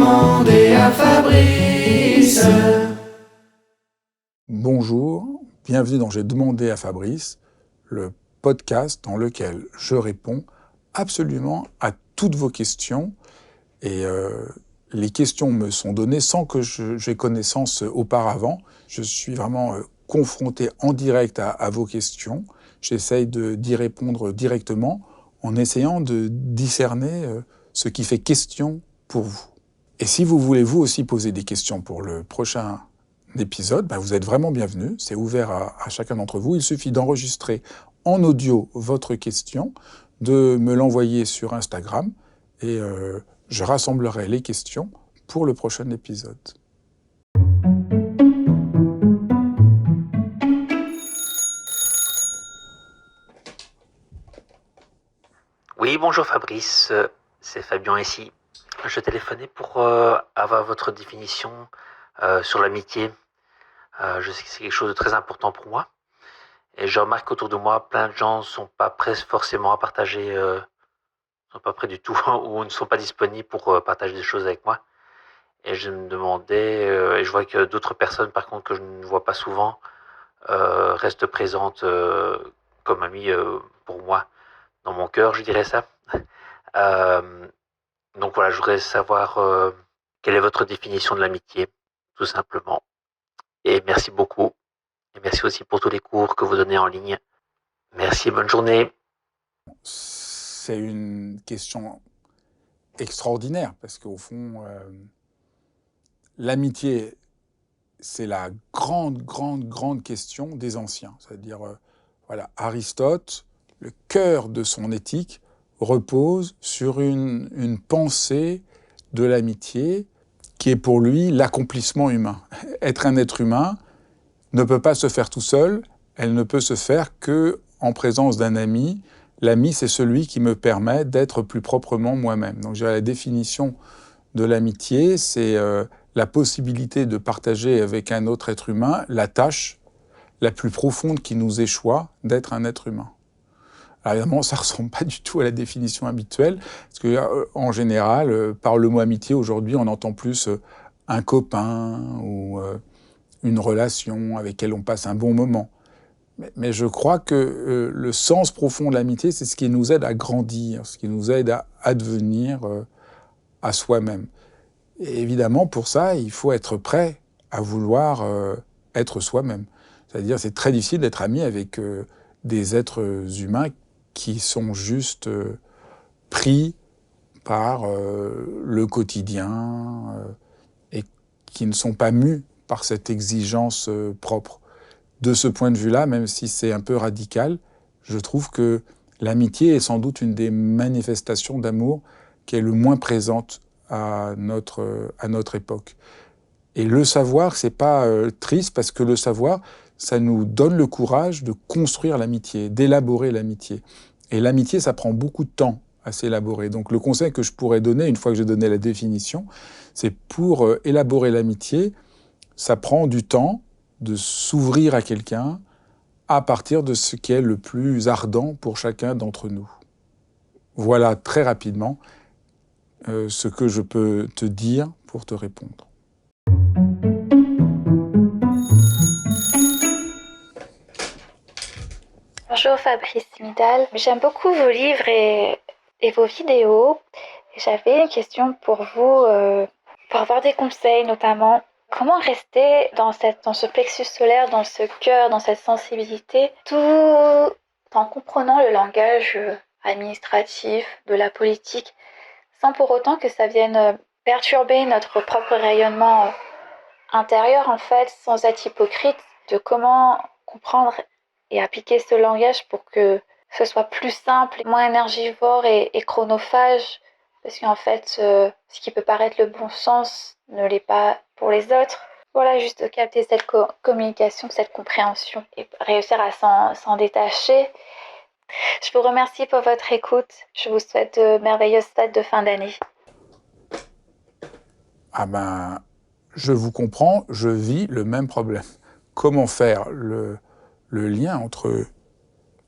demander à Fabrice. Bonjour, bienvenue dans J'ai demandé à Fabrice, le podcast dans lequel je réponds absolument à toutes vos questions. Et les questions me sont données sans que j'aie connaissance auparavant. Je suis vraiment confronté en direct à vos questions. J'essaye d'y répondre directement en essayant de discerner ce qui fait question pour vous. Et si vous voulez vous aussi poser des questions pour le prochain épisode, vous êtes vraiment bienvenus. C'est ouvert à chacun d'entre vous. Il suffit d'enregistrer en audio votre question, de me l'envoyer sur Instagram et je rassemblerai les questions pour le prochain épisode. Oui, bonjour Fabrice, c'est Fabien ici. Je téléphonais pour avoir votre définition sur l'amitié. Je sais que c'est quelque chose de très important pour moi. Et je remarque qu'autour de moi, plein de gens ne sont pas prêts forcément à partager, sont pas prêts du tout ou ne sont pas disponibles pour partager des choses avec moi. Et je me demandais, et je vois que d'autres personnes par contre que je ne vois pas souvent restent présentes comme amies pour moi, dans mon cœur, je dirais ça. Donc voilà, je voudrais savoir quelle est votre définition de l'amitié, tout simplement. Et merci beaucoup. Et merci aussi pour tous les cours que vous donnez en ligne. Merci, bonne journée. C'est une question extraordinaire parce qu'au fond, l'amitié, c'est la grande question des anciens. C'est-à-dire, voilà, Aristote, le cœur de son éthique repose sur une pensée de l'amitié qui est pour lui l'accomplissement humain. Être un être humain ne peut pas se faire tout seul, elle ne peut se faire qu'en présence d'un ami. L'ami, c'est celui qui me permet d'être plus proprement moi-même. Donc, je dirais la définition de l'amitié, c'est la possibilité de partager avec un autre être humain la tâche la plus profonde qui nous échoit d'être un être humain. Alors évidemment, ça ne ressemble pas du tout à la définition habituelle, parce que en général, par le mot amitié, aujourd'hui, on entend plus un copain ou une relation avec laquelle on passe un bon moment. Mais je crois que le sens profond de l'amitié, c'est ce qui nous aide à grandir, ce qui nous aide à advenir à soi-même. Et évidemment, pour ça, il faut être prêt à vouloir être soi-même. C'est-à-dire, c'est très difficile d'être ami avec des êtres humains qui sont juste pris par le quotidien et qui ne sont pas mus par cette exigence propre. De ce point de vue-là, même si c'est un peu radical, je trouve que l'amitié est sans doute une des manifestations d'amour qui est le moins présente à notre époque. Et le savoir, c'est pas triste, parce que le savoir, ça nous donne le courage de construire l'amitié, d'élaborer l'amitié. Et l'amitié, ça prend beaucoup de temps à s'élaborer. Donc le conseil que je pourrais donner, une fois que j'ai donné la définition, c'est pour élaborer l'amitié, ça prend du temps de s'ouvrir à quelqu'un à partir de ce qui est le plus ardent pour chacun d'entre nous. Voilà très rapidement ce que je peux te dire pour te répondre. Bonjour Fabrice Midal, j'aime beaucoup vos livres et vos vidéos. J'avais une question pour vous, pour avoir des conseils notamment. Comment rester dans ce plexus solaire, dans ce cœur, dans cette sensibilité, tout en comprenant le langage administratif, de la politique, sans pour autant que ça vienne perturber notre propre rayonnement intérieur, en fait, sans être hypocrite, de comment comprendre et appliquer ce langage pour que ce soit plus simple, moins énergivore et chronophage, parce qu'en fait, ce qui peut paraître le bon sens ne l'est pas pour les autres. Voilà, juste capter cette communication, cette compréhension et réussir à s'en détacher. Je vous remercie pour votre écoute. Je vous souhaite de merveilleuses fêtes de fin d'année. Je vous comprends, je vis le même problème. Comment faire le lien entre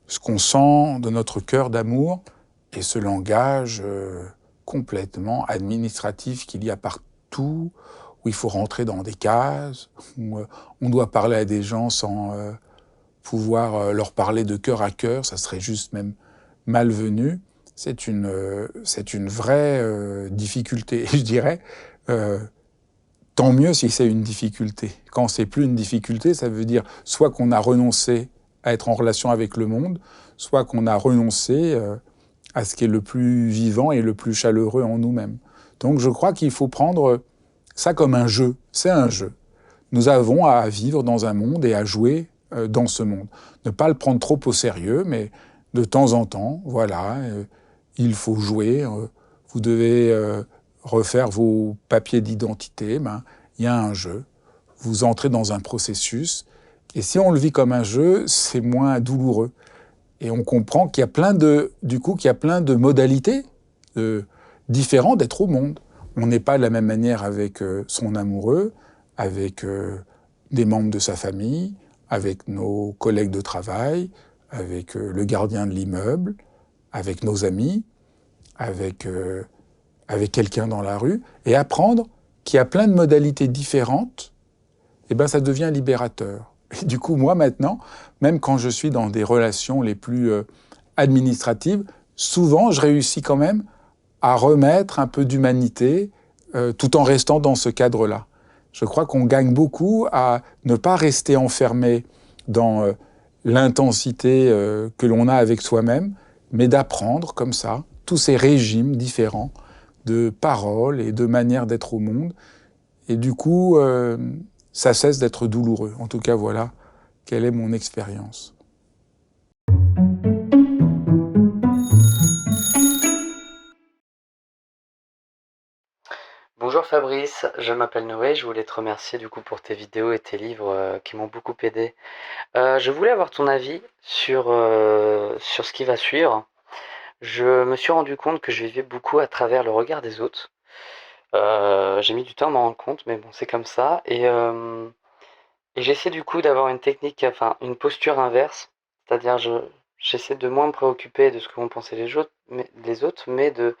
ce qu'on sent de notre cœur d'amour et ce langage complètement administratif qu'il y a tout, où il faut rentrer dans des cases, où on doit parler à des gens sans pouvoir leur parler de cœur à cœur, ça serait juste même malvenu. C'est une vraie difficulté. Et je dirais, tant mieux si c'est une difficulté. Quand c'est plus une difficulté, ça veut dire soit qu'on a renoncé à être en relation avec le monde, soit qu'on a renoncé à ce qui est le plus vivant et le plus chaleureux en nous-mêmes. Donc je crois qu'il faut prendre ça comme un jeu. C'est un jeu. Nous avons à vivre dans un monde et à jouer dans ce monde. Ne pas le prendre trop au sérieux, mais de temps en temps, voilà, il faut jouer. Vous devez refaire vos papiers d'identité. Il y a un jeu. Vous entrez dans un processus. Et si on le vit comme un jeu, c'est moins douloureux. Et on comprend qu'il y a plein de modalités différentes d'être au monde. On n'est pas de la même manière avec son amoureux, avec des membres de sa famille, avec nos collègues de travail, avec le gardien de l'immeuble, avec nos amis, avec quelqu'un dans la rue. Et apprendre qu'il y a plein de modalités différentes, eh ben, ça devient libérateur. Et du coup, moi maintenant, même quand je suis dans des relations les plus administratives, souvent je réussis quand même à remettre un peu d'humanité tout en restant dans ce cadre-là. Je crois qu'on gagne beaucoup à ne pas rester enfermé dans l'intensité que l'on a avec soi-même, mais d'apprendre comme ça tous ces régimes différents de paroles et de manières d'être au monde. Et du coup, ça cesse d'être douloureux. En tout cas, voilà quelle est mon expérience. Bonjour Fabrice, je m'appelle Noé, je voulais te remercier du coup pour tes vidéos et tes livres qui m'ont beaucoup aidé. Je voulais avoir ton avis sur ce qui va suivre. Je me suis rendu compte que je vivais beaucoup à travers le regard des autres. J'ai mis du temps à m'en rendre compte, mais bon, c'est comme ça. Et j'essaie du coup d'avoir une technique, enfin une posture inverse, c'est-à-dire j'essaie de moins me préoccuper de ce que vont penser les autres, mais de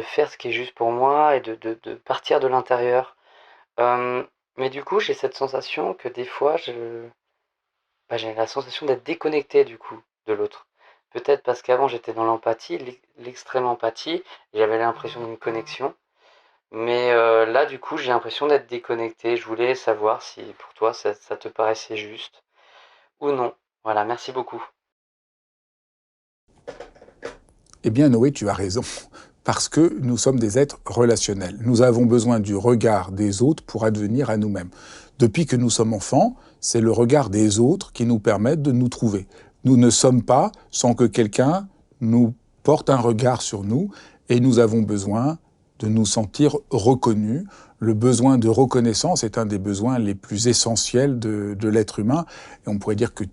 faire ce qui est juste pour moi et de partir de l'intérieur. Mais du coup, j'ai cette sensation que des fois, j'ai la sensation d'être déconnecté du coup de l'autre. Peut-être parce qu'avant j'étais dans l'empathie, l'extrême empathie, j'avais l'impression d'une connexion. Mais là, du coup, j'ai l'impression d'être déconnecté. Je voulais savoir si pour toi ça te paraissait juste ou non. Voilà, merci beaucoup. Eh bien, Noé, tu as raison. Parce que nous sommes des êtres relationnels. Nous avons besoin du regard des autres pour advenir à nous-mêmes. Depuis que nous sommes enfants, c'est le regard des autres qui nous permet de nous trouver. Nous ne sommes pas sans que quelqu'un nous porte un regard sur nous et nous avons besoin de nous sentir reconnus. Le besoin de reconnaissance est un des besoins les plus essentiels de l'être humain. Et on pourrait dire que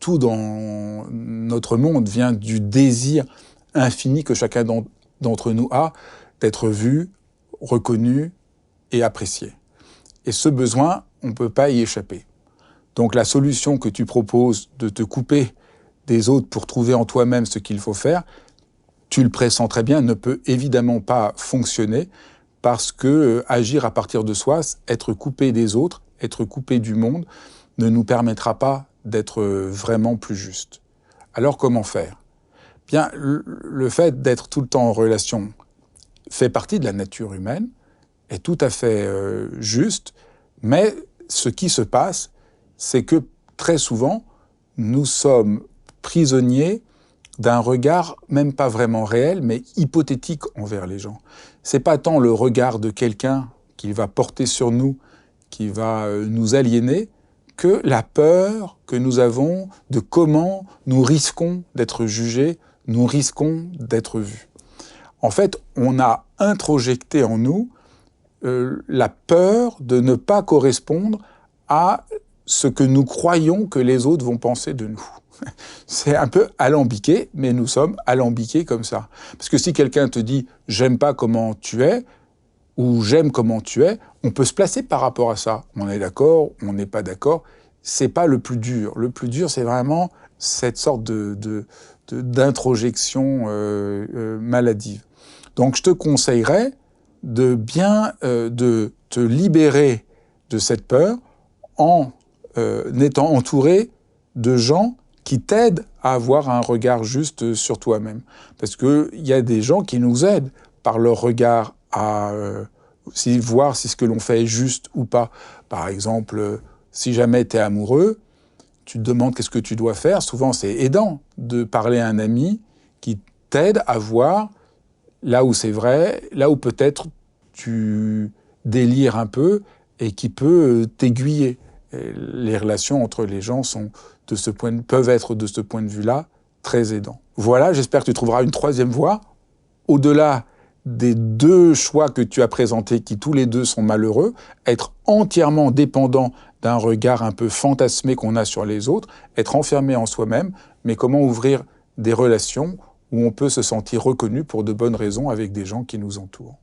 tout dans notre monde vient du désir infini que chacun d'entre nous a d'être vu, reconnu et apprécié. Et ce besoin, on ne peut pas y échapper. Donc la solution que tu proposes de te couper des autres pour trouver en toi-même ce qu'il faut faire, tu le pressens très bien, ne peut évidemment pas fonctionner parce que agir à partir de soi, être coupé des autres, être coupé du monde, ne nous permettra pas d'être vraiment plus juste. Alors comment faire ? Bien, le fait d'être tout le temps en relation fait partie de la nature humaine, est tout à fait juste, mais ce qui se passe, c'est que très souvent, nous sommes prisonniers d'un regard même pas vraiment réel, mais hypothétique envers les gens. C'est pas tant le regard de quelqu'un qui va porter sur nous, qui va nous aliéner, que la peur que nous avons de comment nous risquons d'être jugés, nous risquons d'être vus. En fait, on a introjecté en nous la peur de ne pas correspondre à ce que nous croyons que les autres vont penser de nous. C'est un peu alambiqué, mais nous sommes alambiqués comme ça. Parce que si quelqu'un te dit « j'aime pas comment tu es » ou « j'aime comment tu es », on peut se placer par rapport à ça. On est d'accord, on n'est pas d'accord. C'est pas le plus dur. Le plus dur, c'est vraiment cette sorte d'introjection maladive. Donc je te conseillerais de bien de te libérer de cette peur en étant entouré de gens qui t'aident à avoir un regard juste sur toi-même. Parce qu'il y a des gens qui nous aident par leur regard à voir si ce que l'on fait est juste ou pas. Par exemple, si jamais tu es amoureux, tu te demandes qu'est-ce que tu dois faire. Souvent, c'est aidant de parler à un ami qui t'aide à voir là où c'est vrai, là où peut-être tu délires un peu et qui peut t'aiguiller. Et les relations entre les gens peuvent être de ce point de vue-là très aidants. Voilà, j'espère que tu trouveras une troisième voie, au-delà des deux choix que tu as présentés, qui tous les deux sont malheureux, être entièrement dépendant d'un regard un peu fantasmé qu'on a sur les autres, être enfermé en soi-même, mais comment ouvrir des relations où on peut se sentir reconnu pour de bonnes raisons avec des gens qui nous entourent.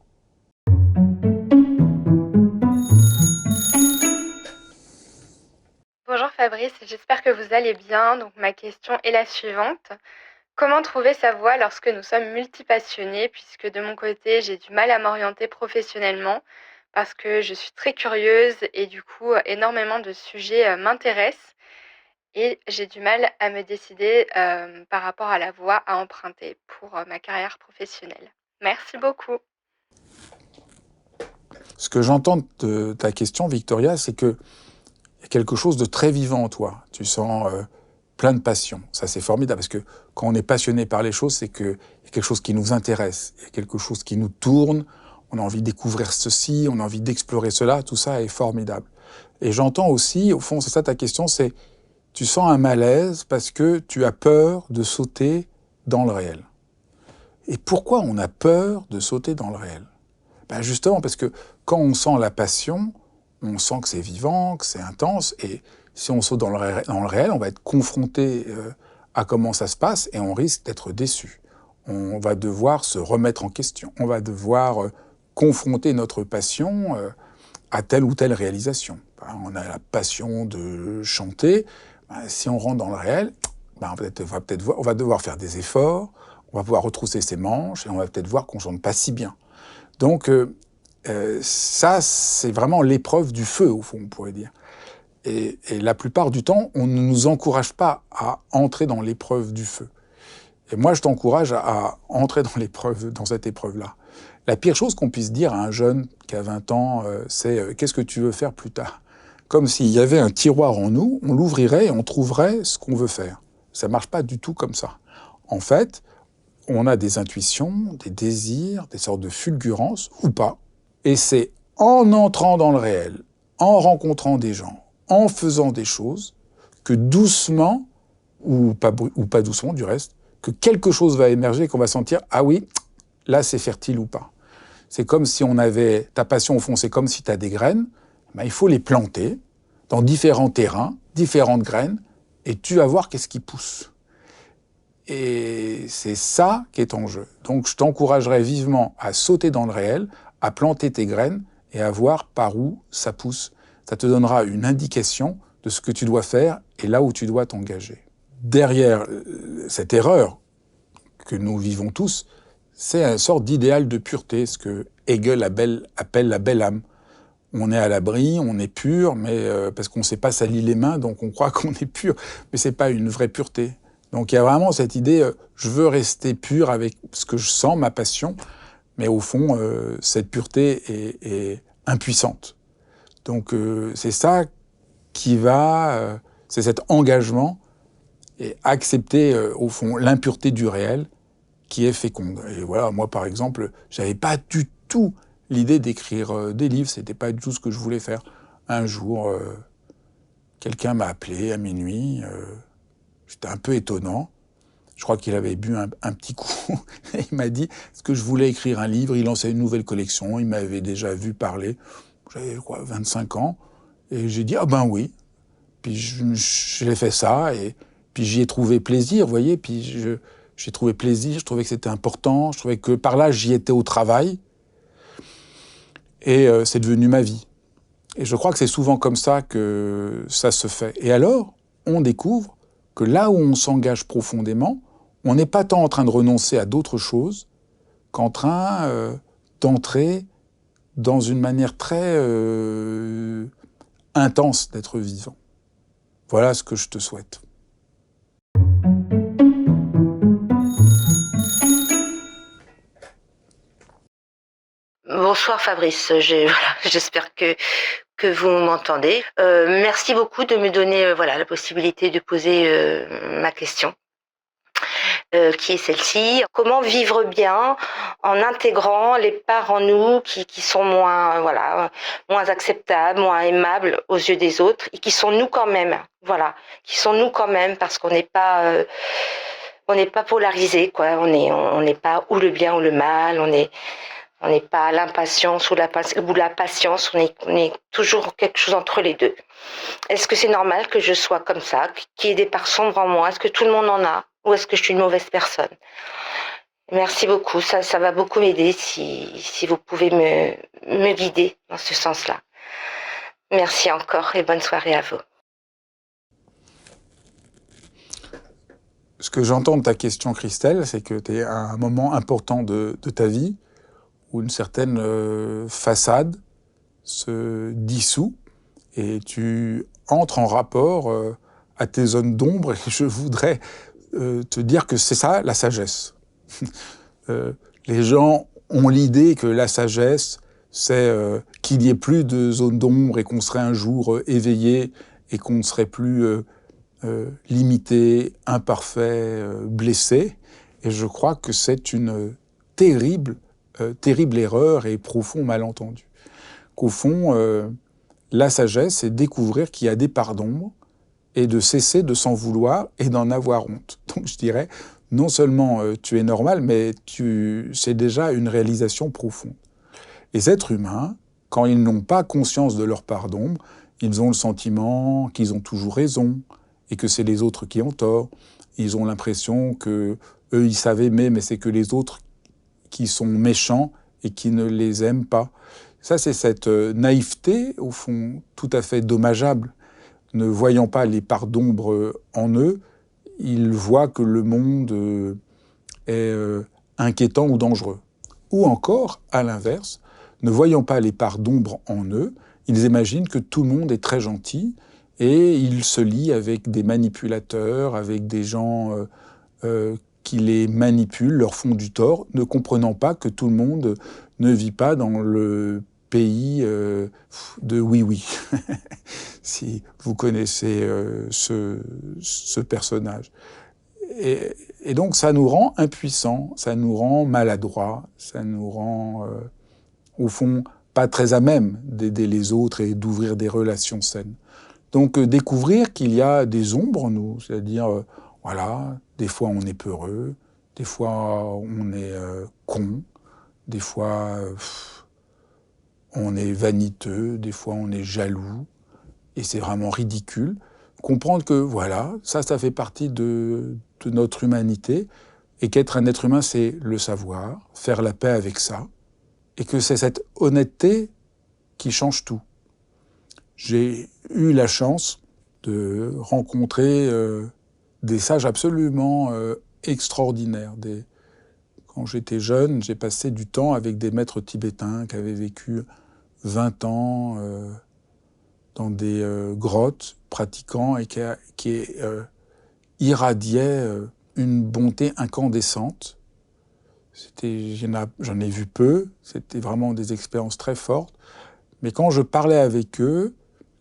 Bonjour Fabrice, j'espère que vous allez bien. Donc ma question est la suivante. Comment trouver sa voie lorsque nous sommes multipassionnés, puisque de mon côté, j'ai du mal à m'orienter professionnellement parce que je suis très curieuse et du coup, énormément de sujets m'intéressent et j'ai du mal à me décider par rapport à la voie à emprunter pour ma carrière professionnelle. Merci beaucoup. Ce que j'entends de ta question, Victoria, c'est qu'il y a quelque chose de très vivant en toi. Tu sens plein de passion. Ça, c'est formidable, parce que quand on est passionné par les choses, c'est qu'il y a quelque chose qui nous intéresse, il y a quelque chose qui nous tourne, on a envie de découvrir ceci, on a envie d'explorer cela, tout ça est formidable. Et j'entends aussi, au fond, c'est ça ta question, c'est tu sens un malaise parce que tu as peur de sauter dans le réel. Et pourquoi on a peur de sauter dans le réel ? Ben justement parce que quand on sent la passion, on sent que c'est vivant, que c'est intense, et si on saute dans le réel, on va être confronté à comment ça se passe et on risque d'être déçu. On va devoir se remettre en question, on va devoir confronter notre passion à telle ou telle réalisation. On a la passion de chanter, si on rentre dans le réel, on va devoir faire des efforts, on va pouvoir retrousser ses manches et on va peut-être voir qu'on ne chante pas si bien. Donc ça, c'est vraiment l'épreuve du feu, au fond, on pourrait dire. Et la plupart du temps, on ne nous encourage pas à entrer dans l'épreuve du feu. Et moi, je t'encourage à entrer dans cette épreuve-là. La pire chose qu'on puisse dire à un jeune qui a 20 ans, c'est « qu'est-ce que tu veux faire plus tard ?» Comme s'il y avait un tiroir en nous, on l'ouvrirait et on trouverait ce qu'on veut faire. Ça ne marche pas du tout comme ça. En fait, on a des intuitions, des désirs, des sortes de fulgurances, ou pas. Et c'est en entrant dans le réel, en rencontrant des gens, en faisant des choses, que doucement, ou pas doucement du reste, que quelque chose va émerger et qu'on va sentir « ah oui, là c'est fertile ou pas ». C'est comme si on avait, ta passion au fond, c'est comme si tu as des graines, ben, il faut les planter dans différents terrains, différentes graines, et tu vas voir qu'est-ce qui pousse. Et c'est ça qui est en jeu. Donc je t'encouragerais vivement à sauter dans le réel, à planter tes graines et à voir par où ça pousse. Ça te donnera une indication de ce que tu dois faire et là où tu dois t'engager. Derrière cette erreur que nous vivons tous, c'est une sorte d'idéal de pureté, ce que Hegel appelle la belle âme. On est à l'abri, on est pur, mais parce qu'on ne s'est pas sali les mains, donc on croit qu'on est pur, mais c'est pas une vraie pureté. Donc il y a vraiment cette idée, je veux rester pur avec ce que je sens, ma passion, mais au fond, cette pureté est impuissante. Donc c'est ça qui va, c'est cet engagement et accepter au fond l'impureté du réel qui est féconde. Et voilà, moi par exemple, j'avais pas du tout l'idée d'écrire des livres, c'était pas du tout ce que je voulais faire. Un jour, quelqu'un m'a appelé à minuit, c'était un peu étonnant. Je crois qu'il avait bu un petit coup. Et il m'a dit est-ce que je voulais écrire un livre. Il lançait une nouvelle collection, il m'avait déjà vu parler. J'avais 25 ans. Et j'ai dit ah ben oui. Puis j'ai fait ça et puis j'y ai trouvé plaisir, vous voyez. Puis j'ai trouvé plaisir, je trouvais que c'était important, je trouvais que par là j'y étais au travail. Et c'est devenu ma vie. Et je crois que c'est souvent comme ça que ça se fait. Et alors, on découvre que là où on s'engage profondément, on n'est pas tant en train de renoncer à d'autres choses qu'en train d'entrer dans une manière très intense d'être vivant. Voilà ce que je te souhaite. Bonsoir Fabrice, j'espère que vous m'entendez. Merci beaucoup de me donner la possibilité de poser ma question, qui est celle-ci. Comment vivre bien en intégrant les parts en nous qui sont moins acceptables, moins aimables aux yeux des autres et qui sont nous quand même, parce qu'on n'est pas polarisé, quoi. On n'est pas ou le bien ou le mal, on n'est pas l'impatience ou la patience, on est toujours quelque chose entre les deux. Est-ce que c'est normal que je sois comme ça, qu'il y ait des parts sombres en moi? Est-ce que tout le monde en a? Ou est-ce que je suis une mauvaise personne? Merci beaucoup, ça va beaucoup m'aider si vous pouvez me guider dans ce sens-là. Merci encore et bonne soirée à vous. Ce que j'entends de ta question, Christelle, c'est que tu es à un moment important de ta vie où une certaine façade se dissout et tu entres en rapport à tes zones d'ombre, et je voudrais te dire que c'est ça la sagesse. Les gens ont l'idée que la sagesse, c'est qu'il n'y ait plus de zones d'ombre et qu'on serait un jour éveillé et qu'on ne serait plus limité, imparfait, blessé. Et je crois que c'est une terrible erreur et profond malentendu. Qu'au fond, la sagesse, c'est découvrir qu'il y a des parts d'ombre et de cesser de s'en vouloir et d'en avoir honte. Donc je dirais, non seulement tu es normal, mais c'est déjà une réalisation profonde. Les êtres humains, quand ils n'ont pas conscience de leur part d'ombre, ils ont le sentiment qu'ils ont toujours raison et que c'est les autres qui ont tort. Ils ont l'impression que eux ils savent aimer, mais c'est que les autres qui sont méchants et qui ne les aiment pas. Ça, c'est cette naïveté, au fond, tout à fait dommageable. Ne voyant pas les parts d'ombre en eux, ils voient que le monde est inquiétant ou dangereux. Ou encore, à l'inverse, ne voyant pas les parts d'ombre en eux, ils imaginent que tout le monde est très gentil et ils se lient avec des manipulateurs, avec des gens qui les manipulent, leur font du tort, ne comprenant pas que tout le monde ne vit pas dans le pays de oui-oui. Si vous connaissez ce personnage. Et donc ça nous rend impuissants, ça nous rend maladroits, ça nous rend, au fond, pas très à même d'aider les autres et d'ouvrir des relations saines. Donc découvrir qu'il y a des ombres en nous, c'est-à-dire, des fois on est peureux, des fois on est con, des fois on est vaniteux, des fois on est jaloux, et c'est vraiment ridicule. Comprendre que ça fait partie de notre humanité, et qu'être un être humain, c'est le savoir, faire la paix avec ça, et que c'est cette honnêteté qui change tout. J'ai eu la chance de rencontrer des sages absolument extraordinaires. Quand j'étais jeune, j'ai passé du temps avec des maîtres tibétains qui avaient vécu 20 ans dans des grottes, pratiquant, et qui irradiaient une bonté incandescente. J'en ai vu peu, c'était vraiment des expériences très fortes. Mais quand je parlais avec eux,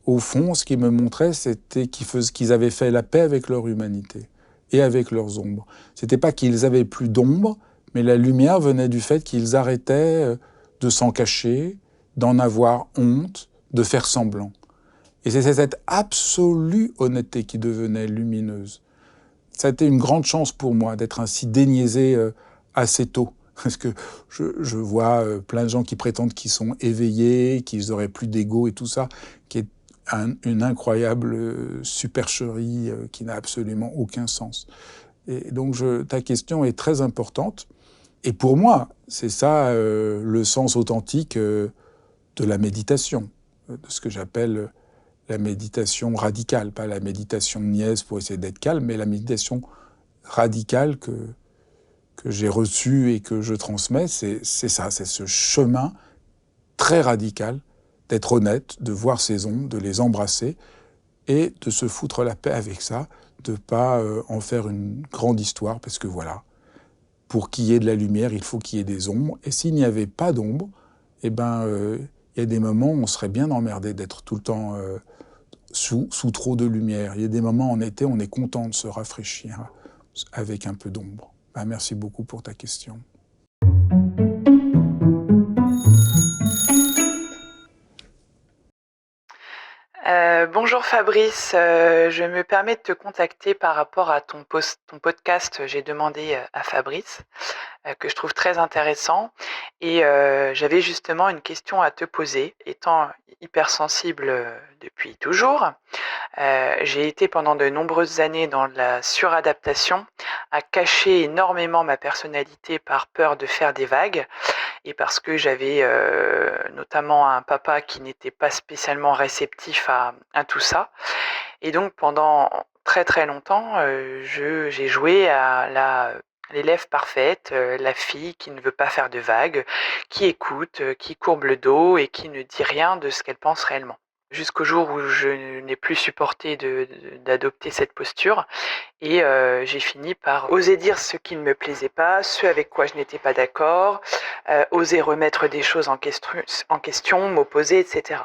au fond, ce qu'ils me montraient, c'était qu'ils avaient fait la paix avec leur humanité et avec leurs ombres. C'était pas qu'ils avaient plus d'ombre, mais la lumière venait du fait qu'ils arrêtaient de s'en cacher, d'en avoir honte, de faire semblant. Et c'est cette absolue honnêteté qui devenait lumineuse. Ça a été une grande chance pour moi d'être ainsi déniaisé assez tôt. Parce que je vois plein de gens qui prétendent qu'ils sont éveillés, qu'ils auraient plus d'ego et tout ça, qui est une incroyable supercherie qui n'a absolument aucun sens. Et donc ta question est très importante. Et pour moi, c'est ça le sens authentique de la méditation, de ce que j'appelle la méditation radicale, pas la méditation niaise pour essayer d'être calme, mais la méditation radicale que j'ai reçue et que je transmets, c'est ça, c'est ce chemin très radical d'être honnête, de voir ses ombres, de les embrasser et de se foutre la paix avec ça, de ne pas en faire une grande histoire, parce que voilà, pour qu'il y ait de la lumière, il faut qu'il y ait des ombres. Et s'il n'y avait pas d'ombre, eh ben, il y a des moments où on serait bien emmerdé d'être tout le temps sous trop de lumière. Il y a des moments en été, on est content de se rafraîchir avec un peu d'ombre. Ben, merci beaucoup pour ta question. Bonjour Fabrice, je me permets de te contacter par rapport à ton podcast. J'ai demandé à Fabrice, que je trouve très intéressant, et j'avais justement une question à te poser. Étant hypersensible depuis toujours, j'ai été pendant de nombreuses années dans la suradaptation, à cacher énormément ma personnalité par peur de faire des vagues, et parce que j'avais notamment un papa qui n'était pas spécialement réceptif à tout ça. Et donc pendant très très longtemps, j'ai joué à l'élève parfaite, la fille qui ne veut pas faire de vagues, qui écoute, qui courbe le dos et qui ne dit rien de ce qu'elle pense réellement. Jusqu'au jour où je n'ai plus supporté d'adopter cette posture, et j'ai fini par oser dire ce qui ne me plaisait pas, ce avec quoi je n'étais pas d'accord, oser remettre des choses en question, m'opposer, etc.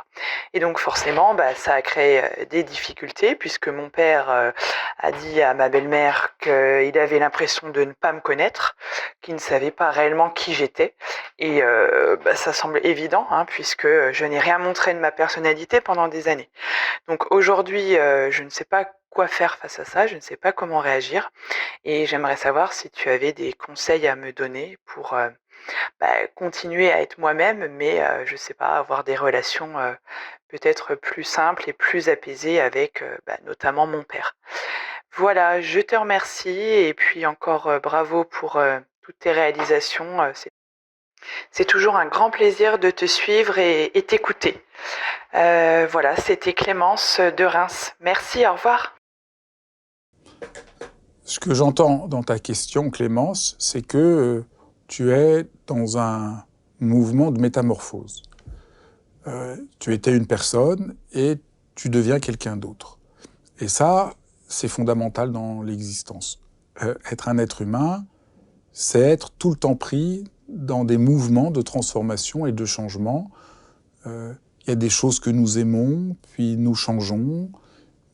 Et donc forcément, ça a créé des difficultés, puisque mon père a dit à ma belle-mère qu'il avait l'impression de ne pas me connaître, qu'il ne savait pas réellement qui j'étais. Et ça semble évident, puisque je n'ai rien montré de ma personnalité pendant des années. Donc aujourd'hui, je ne sais pas quoi faire face à ça, je ne sais pas comment réagir, et j'aimerais savoir si tu avais des conseils à me donner pour continuer à être moi-même, mais je ne sais pas, avoir des relations peut-être plus simples et plus apaisées avec notamment mon père. Voilà, je te remercie, et puis encore bravo pour toutes tes réalisations. C'est toujours un grand plaisir de te suivre et t'écouter. Voilà, c'était Clémence de Reims. Merci, au revoir. Ce que j'entends dans ta question, Clémence, c'est que tu es dans un mouvement de métamorphose. Tu étais une personne et tu deviens quelqu'un d'autre. Et ça, c'est fondamental dans l'existence. Être un être humain, c'est être tout le temps pris dans des mouvements de transformation et de changement. Il y a des choses que nous aimons, puis nous changeons,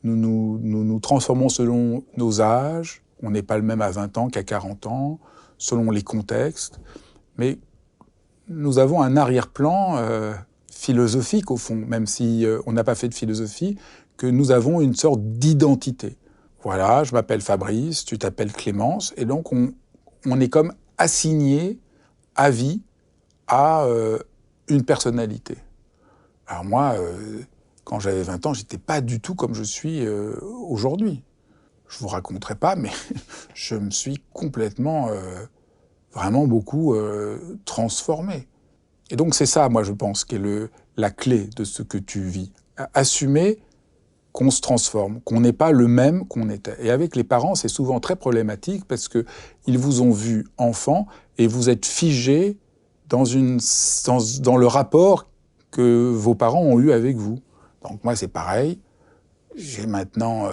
nous transformons selon nos âges. On n'est pas le même à 20 ans qu'à 40 ans, selon les contextes. Mais nous avons un arrière-plan philosophique, au fond, même si on n'a pas fait de philosophie, que nous avons une sorte d'identité. Voilà, je m'appelle Fabrice, tu t'appelles Clémence, et donc on est comme assigné à vie à une personnalité. Alors moi, quand j'avais 20 ans, j'étais pas du tout comme je suis aujourd'hui. Je vous raconterai pas, mais je me suis complètement, vraiment beaucoup transformé. Et donc c'est ça, moi je pense, qui est la clé de ce que tu vis. Assumer qu'on se transforme, qu'on n'est pas le même qu'on était. Et avec les parents, c'est souvent très problématique parce qu'ils vous ont vu enfant et vous êtes figé dans le rapport que vos parents ont eu avec vous. Donc moi, c'est pareil. J'ai maintenant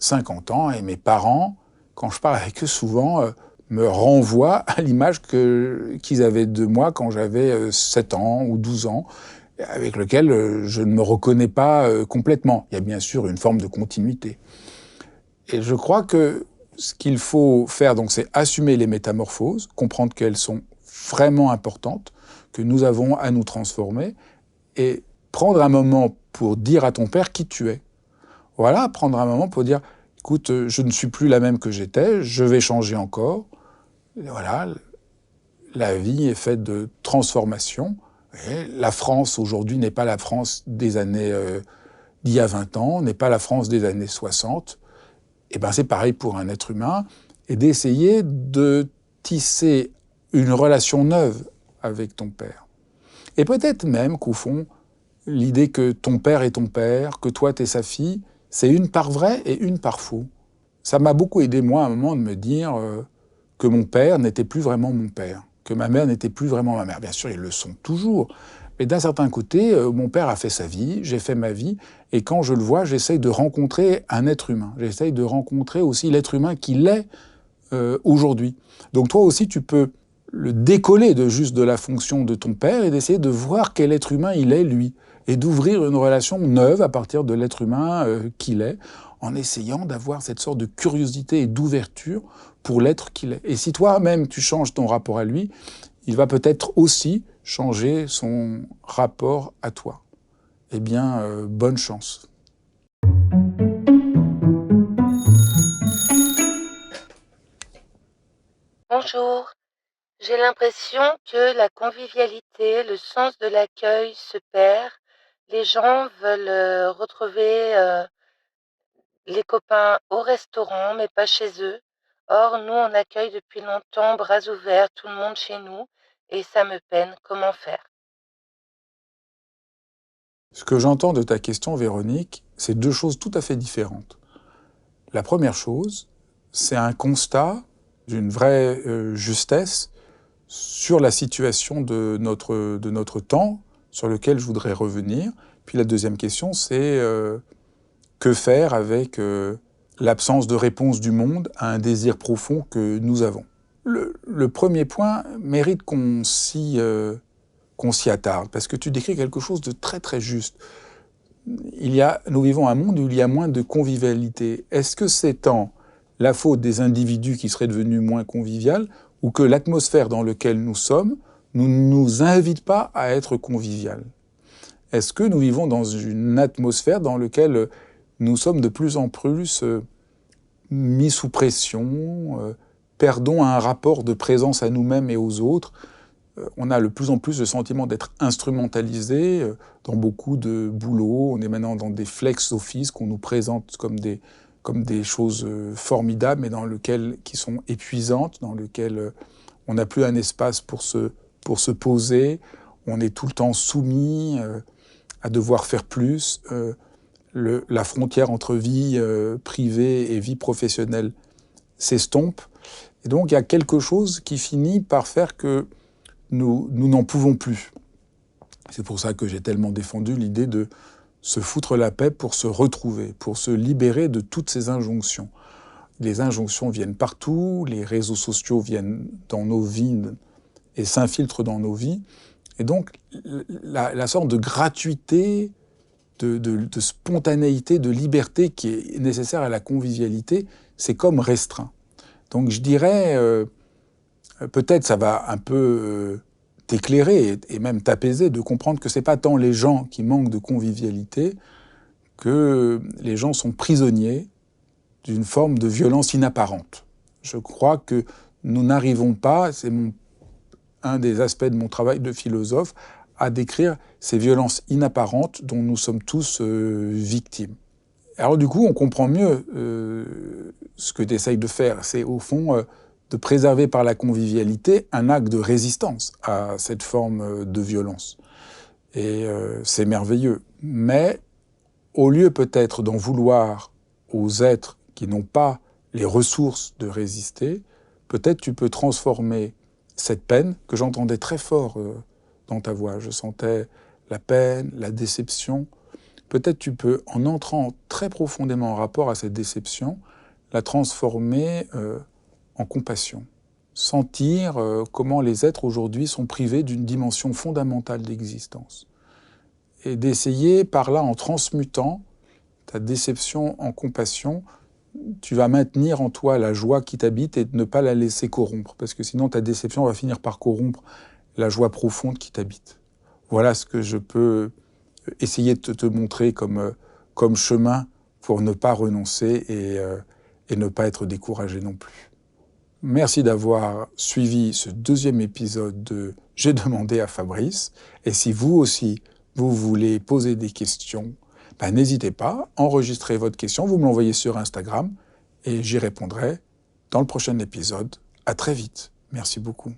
50 ans et mes parents, quand je parle avec eux, souvent me renvoient à l'image qu'ils avaient de moi quand j'avais 7 ans ou 12 ans, avec lequel je ne me reconnais pas complètement. Il y a bien sûr une forme de continuité. Et je crois que ce qu'il faut faire, donc, c'est assumer les métamorphoses, comprendre qu'elles sont vraiment importantes, que nous avons à nous transformer, et prendre un moment pour dire à ton père qui tu es. Voilà, prendre un moment pour dire, écoute, je ne suis plus la même que j'étais, je vais changer encore. Et voilà, la vie est faite de transformations. Et la France aujourd'hui n'est pas la France des années d'il y a 20 ans, n'est pas la France des années 60. Et ben c'est pareil pour un être humain, et d'essayer de tisser une relation neuve avec ton père. Et peut-être même qu'au fond, l'idée que ton père est ton père, que toi t'es sa fille, c'est une part vraie et une part faux. Ça m'a beaucoup aidé, moi, à un moment, de me dire que mon père n'était plus vraiment mon père, que ma mère n'était plus vraiment ma mère. Bien sûr, ils le sont toujours, Mais d'un certain côté, mon père a fait sa vie, j'ai fait ma vie, et quand je le vois, j'essaye de rencontrer un être humain. J'essaye de rencontrer aussi l'être humain qu'il est aujourd'hui. Donc toi aussi, tu peux le décoller de la fonction de ton père et d'essayer de voir quel être humain il est, lui, et d'ouvrir une relation neuve à partir de l'être humain qu'il est, en essayant d'avoir cette sorte de curiosité et d'ouverture pour l'être qu'il est. Et si toi-même, tu changes ton rapport à lui, il va peut-être aussi changer son rapport à toi. Eh bien, bonne chance. Bonjour. J'ai l'impression que la convivialité, le sens de l'accueil se perd. Les gens veulent retrouver les copains au restaurant, mais pas chez eux. Or, nous, on accueille depuis longtemps, bras ouverts, tout le monde chez nous, et ça me peine. Comment faire? Ce que j'entends de ta question, Véronique, c'est deux choses tout à fait différentes. La première chose, c'est un constat d'une vraie justesse sur la situation de notre temps, sur lequel je voudrais revenir. Puis la deuxième question, c'est que faire avec l'absence de réponse du monde à un désir profond que nous avons. Le premier point mérite qu'on s'y attarde, parce que tu décris quelque chose de très très juste. Nous vivons un monde où il y a moins de convivialité. Est-ce que c'est tant la faute des individus qui seraient devenus moins conviviales, ou que l'atmosphère dans laquelle nous sommes ne nous invite pas à être convivial? Est-ce que nous vivons dans une atmosphère dans laquelle nous sommes de plus en plus mis sous pression, perdons un rapport de présence à nous-mêmes et aux autres? On a de plus en plus le sentiment d'être instrumentalisé dans beaucoup de boulot. On est maintenant dans des flex office qu'on nous présente comme des choses formidables, mais qui sont épuisantes, dans lesquelles on n'a plus un espace pour se poser. On est tout le temps soumis à devoir faire plus. La frontière entre vie privée et vie professionnelle s'estompe. Et donc, il y a quelque chose qui finit par faire que nous n'en pouvons plus. C'est pour ça que j'ai tellement défendu l'idée de se foutre la paix pour se retrouver, pour se libérer de toutes ces injonctions. Les injonctions viennent partout, les réseaux sociaux viennent dans nos vies et s'infiltrent dans nos vies. Et donc, la sorte de gratuité, de spontanéité, de liberté qui est nécessaire à la convivialité, c'est comme restreint. Donc je dirais, peut-être ça va un peu t'éclairer et même t'apaiser de comprendre que c'est pas tant les gens qui manquent de convivialité que les gens sont prisonniers d'une forme de violence inapparente. Je crois que nous n'arrivons pas, c'est un des aspects de mon travail de philosophe, à décrire ces violences inapparentes dont nous sommes tous victimes. Alors du coup, on comprend mieux ce que tu essayes de faire. C'est au fond de préserver par la convivialité un acte de résistance à cette forme de violence. Et c'est merveilleux. Mais au lieu peut-être d'en vouloir aux êtres qui n'ont pas les ressources de résister, peut-être tu peux transformer cette peine, que j'entendais très fort dans ta voix, je sentais la peine, la déception. Peut-être tu peux, en entrant très profondément en rapport à cette déception, la transformer en compassion. Sentir comment les êtres aujourd'hui sont privés d'une dimension fondamentale d'existence. Et d'essayer par là, en transmutant ta déception en compassion, tu vas maintenir en toi la joie qui t'habite et ne pas la laisser corrompre. Parce que sinon ta déception va finir par corrompre la joie profonde qui t'habite. Voilà ce que je peux essayer de te montrer comme chemin pour ne pas renoncer et ne pas être découragé non plus. Merci d'avoir suivi ce deuxième épisode de J'ai demandé à Fabrice. Et si vous aussi, vous voulez poser des questions, n'hésitez pas, enregistrez votre question, vous me l'envoyez sur Instagram et j'y répondrai dans le prochain épisode. À très vite. Merci beaucoup.